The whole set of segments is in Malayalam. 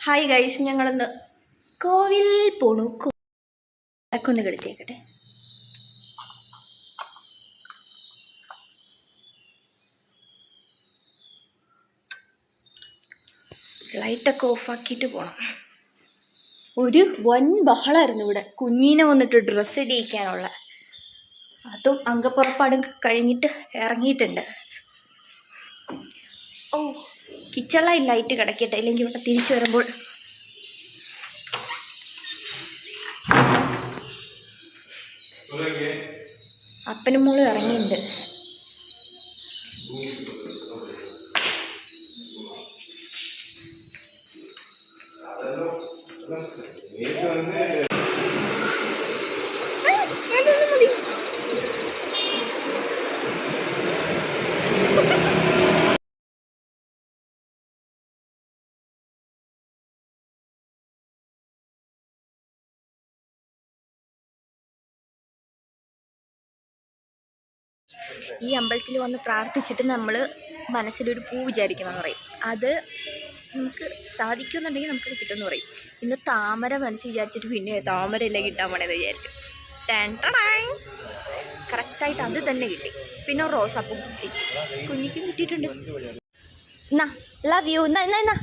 ഹായ് ഗൈസ്, ഞങ്ങളിന്ന് കോവിൽ പോണു. അക്കൊന്ന് കെടുത്തേക്കട്ടെ. ലൈറ്റൊക്കെ ഓഫാക്കിയിട്ട് പോകണം. ഒരു വൻ ബഹളമായിരുന്നു ഇവിടെ. കുഞ്ഞിനെ വന്നിട്ട് ഡ്രസ്സ് ഇടിയിക്കാനുള്ള, അതും അങ്കപ്പുറപ്പാടും കഴിഞ്ഞിട്ട് ഇറങ്ങിയിട്ടുണ്ട്. ഓ, കിച്ചണിലായി ലൈറ്റ് കിടക്കട്ടെ, ഇല്ലെങ്കിൽ ഇവിടെ തിരിച്ചു വരുമ്പോൾ അപ്പനും മോളും ഇറങ്ങിയിട്ടുണ്ട്. ഈ അമ്പലത്തിൽ വന്ന് പ്രാർത്ഥിച്ചിട്ട് നമ്മൾ മനസ്സിലൊരു പൂ വിചാരിക്കണമെന്ന് പറയും. അത് നമുക്ക് സാധിക്കുമെന്നുണ്ടെങ്കിൽ നമുക്കത് കിട്ടുമെന്ന് പറയും. ഇന്ന് താമര മനസ്സ് വിചാരിച്ചിട്ട് പിന്നെ താമരയല്ലേ കിട്ടാൻ പോണെന്ന് വിചാരിച്ചു. കറക്റ്റായിട്ട് അത് തന്നെ കിട്ടി. പിന്നെ റോസാപ്പൂ കിട്ടി, കുഞ്ഞിക്കും കിട്ടിയിട്ടുണ്ട്. എന്നാ ലവ് യു. എന്നാ എന്നാ എന്നാ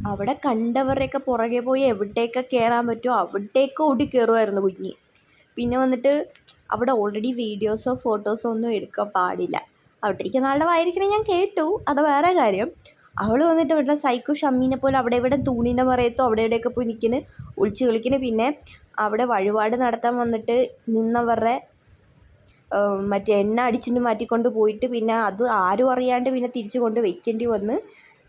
അവിടെ കണ്ടവരുടെയൊക്കെ പുറകെ പോയി എവിടേക്ക് കയറാൻ പറ്റുമോ അവിടേക്ക് ഓടി കയറുമായിരുന്നു കുഞ്ഞ്. പിന്നെ വന്നിട്ട് അവിടെ ഓൾറെഡി വീഡിയോസോ ഫോട്ടോസോ ഒന്നും എടുക്കാൻ പാടില്ല. അവിടെ ഇരിക്കുന്ന ആളുടെ വായിരിക്കണേ ഞാൻ കേട്ടു, അത് വേറെ കാര്യം. അവൾ വന്നിട്ട് ഇവിടെ സൈക്കോ ഷമ്മീനെ പോലെ അവിടെ ഇവിടെ തൂണിൻ്റെ മറയത്തോ അവിടെ ഇവിടെയൊക്കെ പോയി നിൽക്കുന്നു, ഒളിച്ച് കളിക്കുന്നു. പിന്നെ അവിടെ വഴിപാട് നടത്താൻ വന്നിട്ട് നിന്നവരുടെ മറ്റേ എണ്ണ അടിച്ചിട്ട് മാറ്റിക്കൊണ്ട് പോയിട്ട് പിന്നെ അത് ആരും അറിയാണ്ട് പിന്നെ തിരിച്ചു കൊണ്ട് വെക്കേണ്ടി വന്ന്.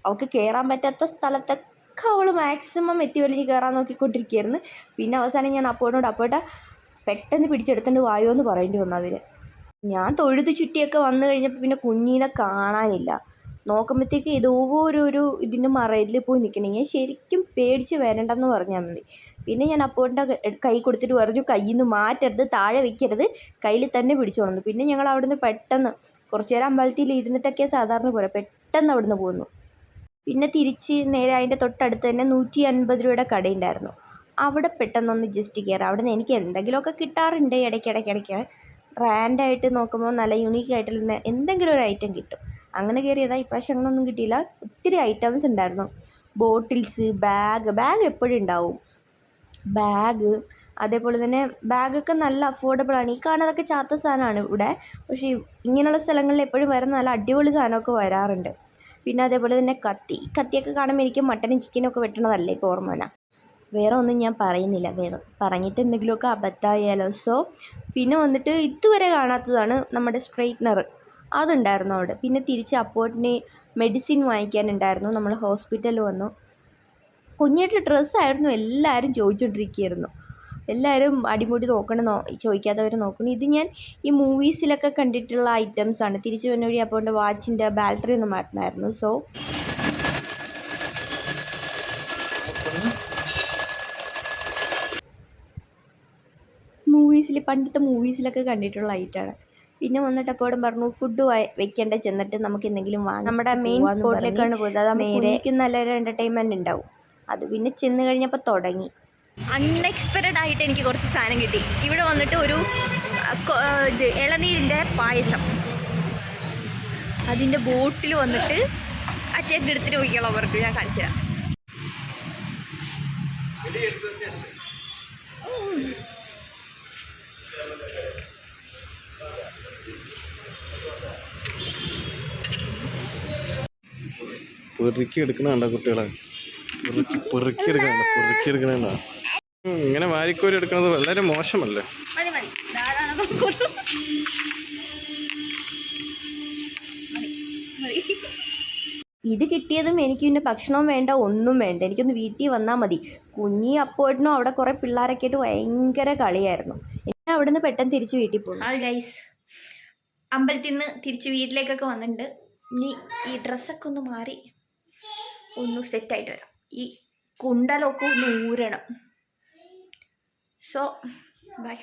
അവൾക്ക് കയറാൻ പറ്റാത്ത സ്ഥലത്തൊക്കെ അവൾ മാക്സിമം എത്തി വലിഞ്ഞ് കയറാൻ നോക്കിക്കൊണ്ടിരിക്കുകയായിരുന്നു. പിന്നെ അവസാനം ഞാൻ അപ്പോട്ടാ പെട്ടെന്ന് പിടിച്ചെടുത്തോണ്ട് വായോ എന്ന് പറയേണ്ടി വന്നു. അതിന് ഞാൻ തൊഴുത് ചുറ്റിയൊക്കെ വന്നു കഴിഞ്ഞപ്പോൾ പിന്നെ കുഞ്ഞിനെ കാണാനില്ല. നോക്കുമ്പോഴത്തേക്ക് ഏതോ ഒരു ഇതിൻ്റെ മറയിൽ പോയി നിൽക്കണേ. ഞാൻ ശരിക്കും പേടിച്ച് വരണ്ടെന്ന് പറഞ്ഞാൽ മതി. പിന്നെ ഞാൻ അപ്പോട്ടിൻ്റെ കൈ കൊടുത്തിട്ട് പറഞ്ഞു, കയ്യിൽ നിന്ന് മാറ്റരുത്, താഴെ വെക്കരുത്, കയ്യിൽ തന്നെ പിടിച്ചു കൊണ്ടു. പിന്നെ ഞങ്ങൾ അവിടുന്ന് പെട്ടെന്ന് കുറച്ച് നേരം അമ്പലത്തിൽ ഇരുന്നിട്ടൊക്കെ സാധാരണ പോലെ പെട്ടെന്ന് അവിടുന്ന് പോന്നു. പിന്നെ തിരിച്ച് നേരെ അതിൻ്റെ തൊട്ടടുത്ത് തന്നെ 150 രൂപയുടെ കടയുണ്ടായിരുന്നു. അവിടെ പെട്ടെന്നൊന്ന് ജസ്റ്റ് കയറാം. അവിടെ നിന്ന് എനിക്ക് എന്തെങ്കിലുമൊക്കെ കിട്ടാറുണ്ട് ഇടയ്ക്കിടയ്ക്ക്. റാൻഡായിട്ട് നോക്കുമ്പോൾ നല്ല യൂണീക്കായിട്ടുള്ള എന്തെങ്കിലും ഒരു ഐറ്റം കിട്ടും. അങ്ങനെ കയറിയതാണ്. ഇപ്രാവശ്യം അങ്ങനെയൊന്നും കിട്ടിയില്ല. ഒത്തിരി ഐറ്റംസ് ഉണ്ടായിരുന്നു. ബോട്ടിൽസ്, ബാഗ് എപ്പോഴും ഉണ്ടാവും. ബാഗ് അതേപോലെ തന്നെ ബാഗൊക്കെ നല്ല അഫോർഡബിളാണ്. ഈ കാണുന്നതൊക്കെ ചാത്ത സാധനമാണ് ഇവിടെ, പക്ഷേ ഇങ്ങനെയുള്ള സ്ഥലങ്ങളിൽ എപ്പോഴും വരുന്ന നല്ല അടിപൊളി സാധനമൊക്കെ വരാറുണ്ട്. പിന്നെ അതേപോലെ തന്നെ കത്തിയൊക്കെ കാണുമ്പോൾ എനിക്ക് മട്ടനും ചിക്കനും ഒക്കെ വെട്ടണതല്ലേ ഇപ്പോൾ ഓർമ്മ വേണം. വേറെ ഒന്നും ഞാൻ പറയുന്നില്ല, വേറെ പറഞ്ഞിട്ട് എന്തെങ്കിലുമൊക്കെ അബദ്ധമായാലോ. സോ പിന്നെ വന്നിട്ട് ഇതുവരെ കാണാത്തതാണ് നമ്മുടെ സ്ട്രെയിറ്റ്നർ, അതുണ്ടായിരുന്നു അവിടെ. പിന്നെ തിരിച്ച് അപ്പോട്ടിന് മെഡിസിൻ വാങ്ങിക്കാനുണ്ടായിരുന്നു. നമ്മൾ ഹോസ്പിറ്റലിൽ വന്നു. കുഞ്ഞിൻ്റെ ഡ്രസ്സായിരുന്നു എല്ലാവരും ചോദിച്ചുകൊണ്ടിരിക്കുകയായിരുന്നു. എല്ലാവരും അടിമുടി ചോദിക്കാത്തവർ നോക്കണം. ഇത് ഞാൻ ഈ മൂവീസിലൊക്കെ കണ്ടിട്ടുള്ള ഐറ്റംസാണ്. തിരിച്ചു വന്ന വഴി അപ്പോൾ എൻ്റെ വാച്ചിൻ്റെ ബാറ്ററി ഒന്ന് മാറ്റണമായിരുന്നു. സോ പണ്ടത്തെ മൂവീസിലൊക്കെ കണ്ടിട്ടുള്ള ഐറ്റമാണ്. പിന്നെ വന്നിട്ട് അപ്പോഴും പറഞ്ഞു ഫുഡ് വെക്കേണ്ട, ചെന്നിട്ട് നമുക്ക് എന്തെങ്കിലും വാങ്ങാം. നമ്മുടെ മെയിൻ സ്പോട്ടിലേക്കാണ് പോയത്. അത് നേരെ നല്ലൊരു എൻ്റർടൈൻമെൻറ്റ് ഉണ്ടാവും. അത് പിന്നെ ചെന്ന് കഴിഞ്ഞപ്പോൾ തുടങ്ങി. അൺഎക്സ്പെക്റ്റഡ് ആയിട്ട് എനിക്ക് കുറച്ച് സാധനം കിട്ടി. ഇവിടെ വന്നിട്ട് ഒരു ഇളനീരിൻ്റെ പായസം, അതിൻ്റെ ബോട്ടിൽ വന്നിട്ട് അച്ഛൻ്റെ എടുത്തിട്ട് പോയിക്കോളാം പറഞ്ഞു. ഞാൻ കാണിച്ചു തരാം. പെറുക്കി എടുക്കണണ്ട കുട്ടികളെ, പെറുക്കി എടുക്കണ ഇങ്ങനെ വാരിക്കോരി എടുക്കുന്നത് വളരെ മോശമല്ലേ. ഇത് കിട്ടിയതും എനിക്ക് പിന്നെ ഭക്ഷണവും വേണ്ട, ഒന്നും വേണ്ട, എനിക്കൊന്ന് വീട്ടിൽ വന്നാൽ മതി. കുഞ്ഞി അപ്പോഴേനും അവിടെ കുറേ പിള്ളേരൊക്കെ ആയിട്ട് ഭയങ്കര കളിയായിരുന്നു. ഞാൻ അവിടെ നിന്ന് പെട്ടെന്ന് തിരിച്ച് വീട്ടിൽ പോകും. ഹായ് ഗൈസ്, അമ്പലത്തിൽ നിന്ന് തിരിച്ച് വീട്ടിലേക്കൊക്കെ വന്നിട്ടുണ്ട്. ഇനി ഈ ഡ്രസ്സൊക്കെ ഒന്ന് മാറി ഒന്ന് സെറ്റായിട്ട് വരാം. ഈ കുണ്ടലൊക്കെ ഒന്ന് ഊരണം. So by.